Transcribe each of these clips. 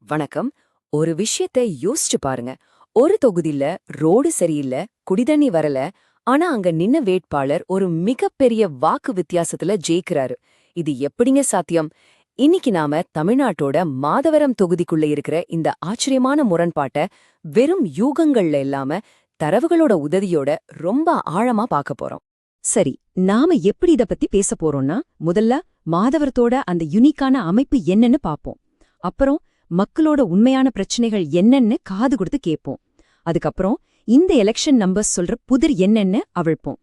வணக்கம். ஒரு விஷயத்த யோசிச்சு பாருங்க. ஒரு தொகுதியில ரோடு சரியில்ல, குடிதண்ணி வரல, ஆனா அங்க நின்ன வேட்பாளர் ஒரு மிகப்பெரிய வாக்கு வித்தியாசத்துல ஜெயிக்கிறாரு. இது எப்படிங்க சாத்தியம்? இன்னைக்கு நாம தமிழ்நாட்டோட மாதவரம் தொகுதிக்குள்ள இருக்கிற இந்த ஆச்சரியமான முரண்பாட்ட வெறும் யூகங்கள்ல இல்லாம தரவுகளோட உதவியோட ரொம்ப ஆழமா பார்க்க போறோம். சரி, நாம எப்படி இத பத்தி பேச போறோம்னா, முதல்ல மாதவரத்தோட அந்த யுனிக்கான அமைப்பு என்னன்னு பாப்போம். அப்புறம் மக்களோட உண்மையான பிரச்சனைகள் என்னன்னு காது கொடுத்து கேட்போம். அதுக்கப்புறம் இந்த எலெக்ஷன் நம்பர்ஸ் சொல்ற புதிர் என்னன்னு அவிழ்ப்போம்.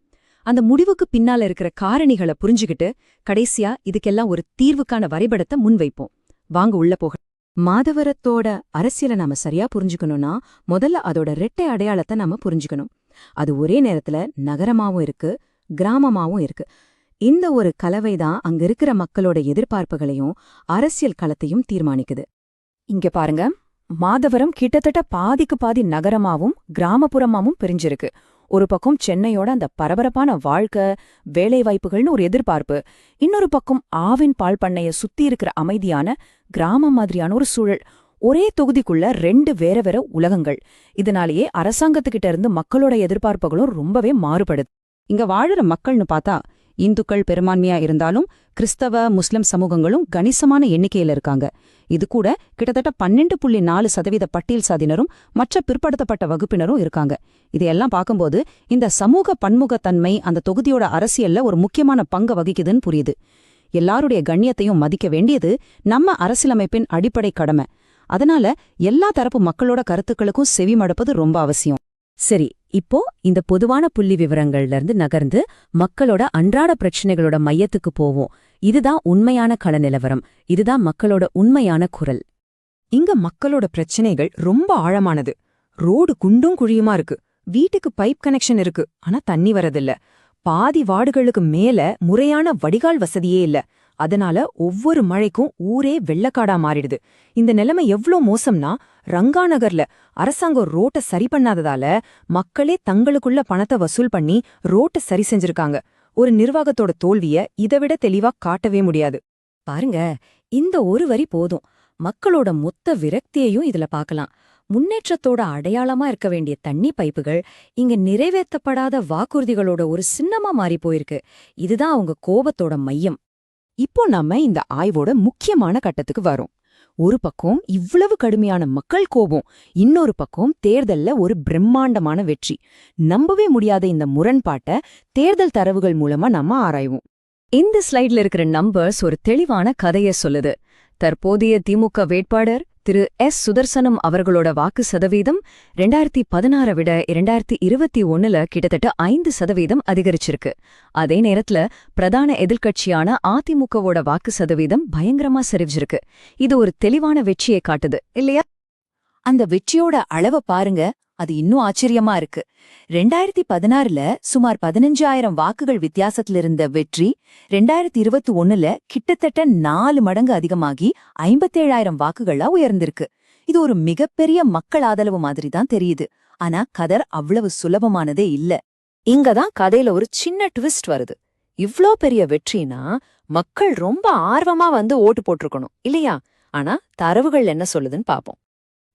அந்த முடிவுக்கு பின்னால இருக்கிற காரணிகளை புரிஞ்சுகிட்டு கடைசியா இதுக்கெல்லாம் ஒரு தீர்வுக்கான வரைபடத்தை முன்வைப்போம். வாங்க உள்ள போக. மாதவரத்தோட அரசியலை நாம சரியா புரிஞ்சுக்கணும்னா முதல்ல அதோட ரெட்டை அடையாளத்தை நாம புரிஞ்சுக்கணும். அது ஒரே நேரத்துல நகரமாவும் இருக்கு, கிராமமாவும் இருக்கு. இந்த ஒரு கலவைதான் அங்க இருக்கிற மக்களோட எதிர்பார்ப்புகளையும் அரசியல் களத்தையும் தீர்மானிக்குது. இங்க பாருங்க, மாதவரம் கிட்டத்தட்ட பாதிக்கு பாதி நகரமாவும் கிராமப்புறமாவும் பிரிஞ்சிருக்கு. ஒரு பக்கம் சென்னையோட அந்த பரபரப்பான வாழ்க்கை, வேலைவாய்ப்புகள்னு ஒரு எதிர்பார்ப்பு, இன்னொரு பக்கம் ஆவின் பால் பண்ணைய சுத்தி இருக்கிற அமைதியான கிராமம் மாதிரியான ஒரு சூழல். ஒரே தொகுதிக்குள்ள ரெண்டு வேற வேற உலகங்கள். இதனாலேயே அரசாங்கத்துக்கிட்ட இருந்து மக்களோட எதிர்பார்ப்புகளும் ரொம்பவே மாறுபடுது. இங்க வாழுற மக்கள்னு பார்த்தா இந்துக்கள் பெரும்பான்மையா இருந்தாலும் கிறிஸ்தவ முஸ்லிம் சமூகங்களும் கணிசமான எண்ணிக்கையில இருக்காங்க. இது கூட கிட்டத்தட்ட 12.4% பட்டியல் சாதியினரும் மற்ற பிற்படுத்தப்பட்ட வகுப்பினரும் இருக்காங்க. இதையெல்லாம் பார்க்கும்போது இந்த சமூக பன்முகத்தன்மை அந்த தொகுதியோட அரசியல்ல ஒரு முக்கியமான பங்கு வகிக்குதுன்னு புரியுது. எல்லாருடைய கண்ணியத்தையும் மதிக்க வேண்டியது நம்ம அரசியலமைப்பின் அடிப்படை கடமை. அதனால எல்லா தரப்பு மக்களோட கருத்துக்களுக்கும் செவிமடுப்பது ரொம்ப அவசியம். சரி, இப்போ இந்த பொதுவான புள்ளி விவரங்கள்ல இருந்து நகர்ந்து மக்களோட அன்றாட பிரச்சனைகளோட மையத்துக்கு போவோம். இதுதான் உண்மையான கள நிலவரம். இதுதான் மக்களோட உண்மையான குரல். இங்க மக்களோட பிரச்சனைகள் ரொம்ப ஆழமானது. ரோடு குண்டும் குழியுமா இருக்கு. வீட்டுக்கு பைப் கனெக்ஷன் இருக்கு, ஆனா தண்ணி வரதில்ல. பாதி வார்டுகளுக்கு மேல முறையான வடிகால் வசதியே இல்ல. அதனால ஒவ்வொரு மழைக்கும் ஊரே வெள்ளக்காடா மாறிடுது. இந்த நிலைமை எவ்ளோ மோசம்னா, ரங்காநகர்ல அரசாங்கம் ரோட்டை சரி பண்ணாததால மக்களே தங்களுக்குள்ள பணத்தை வசூல் பண்ணி ரோட்டை சரி செஞ்சிருக்காங்க. ஒரு நிர்வாகத்தோட தோல்விய இதைவிட தெளிவா காட்டவே முடியாது. பாருங்க, இந்த ஒரு வரி போதும். மக்களோட மொத்த விரக்தியையும் இதுல பார்க்கலாம். முன்னேற்றத்தோட அடையாளமா இருக்க வேண்டிய தண்ணி பைப்புகள் இங்க நிறைவேற்றப்படாத வாக்குறுதிகளோட ஒரு சின்னமா மாறி போயிருக்கு. இதுதான் அவங்க கோபத்தோட மையம். இப்போ நாம இந்த ஆய்வோட முக்கியமான கட்டத்துக்கு வரோம். ஒரு பக்கம் இவ்வளவு கடுமையான மக்கள் கோபம், இன்னொரு பக்கம் தேர்தல்ல ஒரு பிரம்மாண்டமான வெற்றி. நம்பவே முடியாத இந்த முரண்பாட்டை தேர்தல் தரவுகள் மூலமா நாம ஆராய்வோம். இந்த ஸ்லைட்ல இருக்கிற நம்பர்ஸ் ஒரு தெளிவான கதைய சொல்லுது. தற்போதைய திமுக வேட்பாளர் திரு சுதர்சனம் அவர்களோட வாக்கு சதவீதம் 2016 விட 2021 கிட்டத்தட்ட 5% அதிகரிச்சிருக்கு. அதே நேரத்துல பிரதான எதிர்க்கட்சியான அதிமுகவோட வாக்கு சதவீதம் பயங்கரமா சரிஞ்சிருக்கு. இது ஒரு தெளிவான வெற்றியை காட்டுது இல்லையா? அந்த வெற்றியோட அளவை பாருங்க, அது இன்னும் ஆச்சரியமா இருக்கு. 2016ல சுமார் 15,000 வாக்குகள் வித்தியாசத்துல இருந்த வெற்றி 2021ல கிட்டத்தட்ட 4 மடங்கு அதிகமாகி 57,000 வாக்குகளா உயர்ந்திருக்கு. இது ஒரு மிகப்பெரிய மக்கள் ஆதரவு மாதிரி தான் தெரியுது. ஆனா கதர் அவ்வளவு சுலபமானதே இல்ல. இங்கதான் கதையில ஒரு சின்ன ட்விஸ்ட் வருது. இவ்ளோ பெரிய வெற்றினா மக்கள் ரொம்ப ஆர்வமா வந்து ஓட்டு போட்டிருக்கணும் இல்லையா? ஆனா தரவுகள் என்ன சொல்லுதுன்னு பாப்போம்.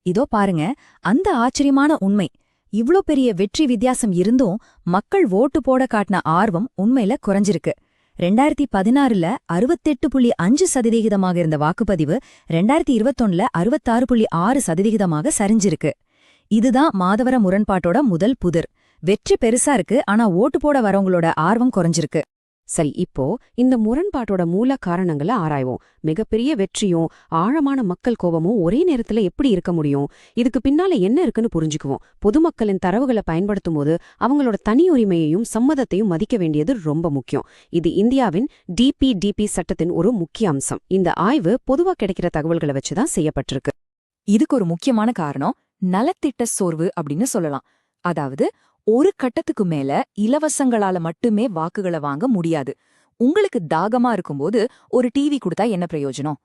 இதோ பாருங்க, அந்த ஆச்சரியமான உண்மை. இவ்ளோ பெரிய வெற்றி வித்தியாசம் இருந்தும் மக்கள் ஓட்டு போட காட்டின ஆர்வம் உண்மையில குறைஞ்சிருக்கு. 2016ல 68.5% இருந்த வாக்குப்பதிவு 2021ல 66.6% சரிஞ்சிருக்கு. இதுதான் மாதவர முரண்பாட்டோட முதல் புதிர். வெற்றி பெருசா இருக்கு, ஆனா ஓட்டு போட வரவங்களோட ஆர்வம் குறைஞ்சிருக்கு. சரி, இப்போ இந்த முரண்பாட்டோட மூல காரணங்களை ஆராய்வோம். மிகப்பெரிய வெற்றியும் ஆழமான மக்கள் கோபமும் ஒரே நேரத்துல எப்படி இருக்க முடியும்? இதுக்கு பின்னால என்ன இருக்குன்னு புரிஞ்சுக்குவோம். பொதுமக்களின் தரவுகளை பயன்படுத்தும் போது அவங்களோட தனி உரிமையையும் சம்மதத்தையும் மதிக்க வேண்டியது ரொம்ப முக்கியம். இது இந்தியாவின் டிபிடிபி சட்டத்தின் ஒரு முக்கிய அம்சம். இந்த ஆய்வு பொதுவா கிடைக்கிற தகவல்களை வச்சுதான் செய்யப்பட்டிருக்கு. இதுக்கு ஒரு முக்கியமான காரணம் நலத்திட்ட சோர்வு அப்படின்னு சொல்லலாம். அதாவது ஒரு கட்டத்துக்கு மேல இலவசங்களால மட்டுமே வாக்குகளை வாங்க முடியாது. உங்களுக்கு தாகமா இருக்கும்போது ஒரு டிவி கொடுத்தா என்ன பிரயோஜனம்?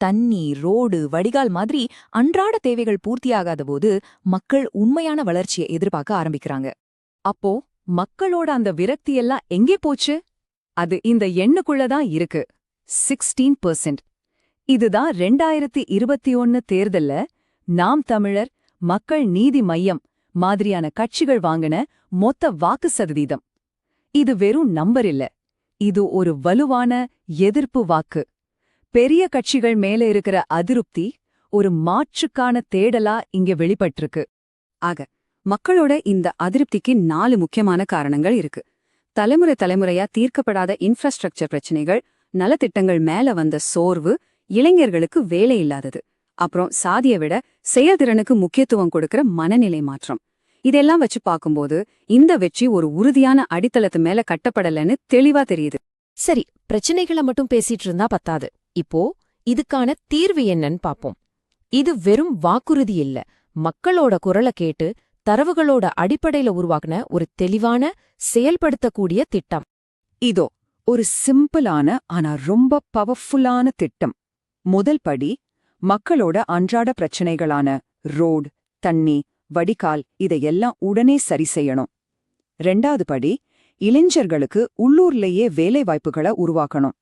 தண்ணி, ரோடு, வடிகால் மாதிரி அன்றாட தேவைகள் பூர்த்தியாகாத போது மக்கள் உண்மையான வளர்ச்சியை எதிர்பார்க்க ஆரம்பிக்கிறாங்க. அப்போ மக்களோட அந்த விரக்தியெல்லாம் எங்கே போச்சு? அது இந்த எண்ணுக்குள்ளதான் இருக்கு. 16%. இதுதான் 2021 தேர்தல்ல நாம் தமிழர், மக்கள் நீதி மய்யம் மாதிரியான கட்சிகள் வாங்கின மொத்த வாக்கு சதவீதம். இது வெறும் நம்பர் இல்ல, இது ஒரு வலுவான எதிர்ப்பு வாக்கு. பெரிய கட்சிகள் மேல இருக்கிற அதிருப்தி ஒரு மாற்றுக்கான தேடலா இங்க வெளிப்பட்டிருக்கு. ஆக மக்களோட இந்த அதிருப்திக்கு 4 முக்கியமான காரணங்கள் இருக்கு. தலைமுறையா தீர்க்கப்படாத இன்ஃப்ராஸ்ட்ரக்சர் பிரச்சனைகள், நலத்திட்டங்கள் மேல வந்த சோர்வு, இளைஞர்களுக்கு வேலை இல்லாதது, அப்புறம் சாதியை விட செயல்திறனுக்கு முக்கியத்துவம் கொடுக்கிற மனநிலை மாற்றம். இதெல்லாம் வச்சு பார்க்கும்போது இந்த வெற்றி ஒரு உறுதியான அடித்தளத்து மேல கட்டப்படலன்னு தெளிவா தெரியுது. சரி, பிரச்சனைகளை மட்டும் பேசிட்டு இருந்தா பத்தாது. இப்போ இதுக்கான தீர்வு என்னன்னு பாப்போம். இது வெறும் வாக்குறுதி இல்ல, மக்களோட குரலை கேட்டு தரவுகளோட அடிப்படையில உருவாக்குன ஒரு தெளிவான, செயல்படுத்தக்கூடிய திட்டம். இதோ ஒரு சிம்பிளான ஆனா ரொம்ப பவர்ஃபுல்லான திட்டம். முதல் படி, மக்களோட அன்றாட பிரச்சனைகளான ரோடு, தண்ணி, வடிகால் இதையெல்லாம் உடனே சரி செய்யணும். 2வது படி, இளைஞர்களுக்கு உள்ளூர்லேயே வேலைவாய்ப்புகளை உருவாக்கணும்.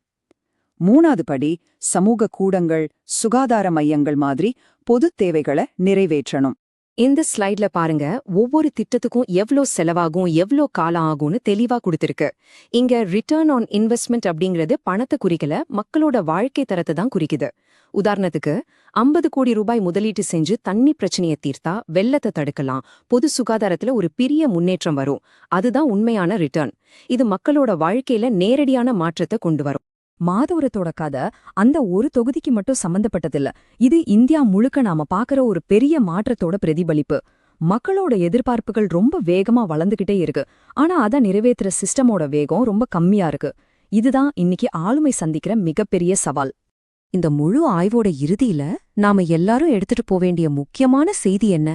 3வது படி, சமூக கூடங்கள், சுகாதார மையங்கள் மாதிரி பொதுத் தேவைகளை நிறைவேற்றணும். இந்த ஸ்லைட்ல பாருங்க, ஒவ்வொரு திட்டத்துக்கும் எவ்ளோ செலவாகும், எவ்ளோ காலம் ஆகும்னு தெளிவா கொடுத்திருக்கு. இங்க ரிட்டர்ன் ஆன் இன்வெஸ்ட்மெண்ட் அப்படிங்கிறது பணத்தை குறிக்கல, மக்களோட வாழ்க்கை தரத்தை தான் குறிக்குது. உதாரணத்துக்கு 50 கோடி ரூபாய் முதலீட்டு செஞ்சு தண்ணி பிரச்சனையை தீர்த்தா வெள்ளத்தை தடுக்கலாம், பொது சுகாதாரத்துல ஒரு பெரிய முன்னேற்றம் வரும். அதுதான் உண்மையான ரிட்டர்ன். இது மக்களோட வாழ்க்கையில நேரடியான மாற்றத்தை கொண்டு வரும். மாதவரத்தோட கதை அந்த ஒரு தொகுதிக்கு மட்டும் சம்பந்தப்பட்டதில்ல. இது இந்தியா முழுக்க நாம பாக்குற ஒரு பெரிய மாற்றத்தோட பிரதிபலிப்பு. மக்களோட எதிர்பார்ப்புகள் ரொம்ப வேகமா வளர்ந்துகிட்டே இருக்கு, ஆனா அதை நிறைவேற்றுற சிஸ்டமோட வேகம் ரொம்ப கம்மியா இருக்கு. இதுதான் இன்னைக்கு ஆளுமை சந்திக்கிற மிகப்பெரிய சவால். இந்த முழு ஆய்வோட இறுதியில நாம எல்லாரும் எடுத்துட்டு போக வேண்டிய முக்கியமான செய்தி என்ன?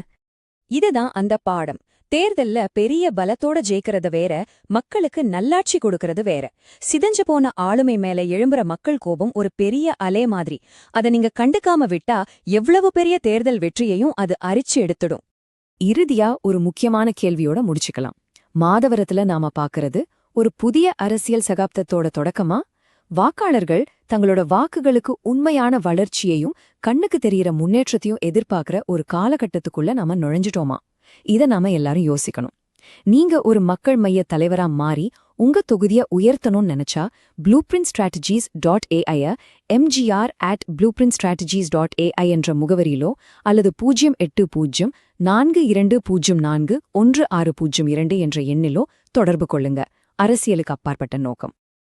இதுதான் அந்த பாடம். தேர்தல்ல பெரிய பலத்தோட ஜெயிக்கிறது வேற, மக்களுக்கு நல்லாட்சி கொடுக்கறது வேற. சிதஞ்சு போன ஆளுமை மேல எழும்புற மக்கள் கோபம் ஒரு பெரிய அலை மாதிரி. அத நீங்க கண்டுக்காம விட்டா எவ்வளவு பெரிய தேர்தல் வெற்றியையும் அது அரிச்சு எடுத்துடும். இறுதியா ஒரு முக்கியமான கேள்வியோட முடிச்சுக்கலாம். மாதவரத்துல நாம பாக்குறது ஒரு புதிய அரசியல் சகாப்தத்தோட தொடக்கமா? வாக்காளர்கள் தங்களோட வாக்குகளுக்கு உண்மையான வளர்ச்சியையும் கண்ணுக்கு தெரியற முன்னேற்றத்தையும் எதிர்பார்க்கிற ஒரு காலகட்டத்துக்குள்ள நாம நுழைஞ்சிட்டோமா? இத நாம எல்லாரும் யோசிக்கணும். நீங்க ஒரு மக்கள் மைய தலைவரா மாறி உங்க தொகுதியை உயர்த்தணும்னு நினைச்சா blueprintstrategies.ai mgr@blueprintstrategies.ai என்ற முகவரியிலோ அல்லது 080420416002 என்ற எண்ணிலோ தொடர்பு கொள்ளுங்க. அரசியலுக்கு அப்பாற்பட்ட நோக்கம்.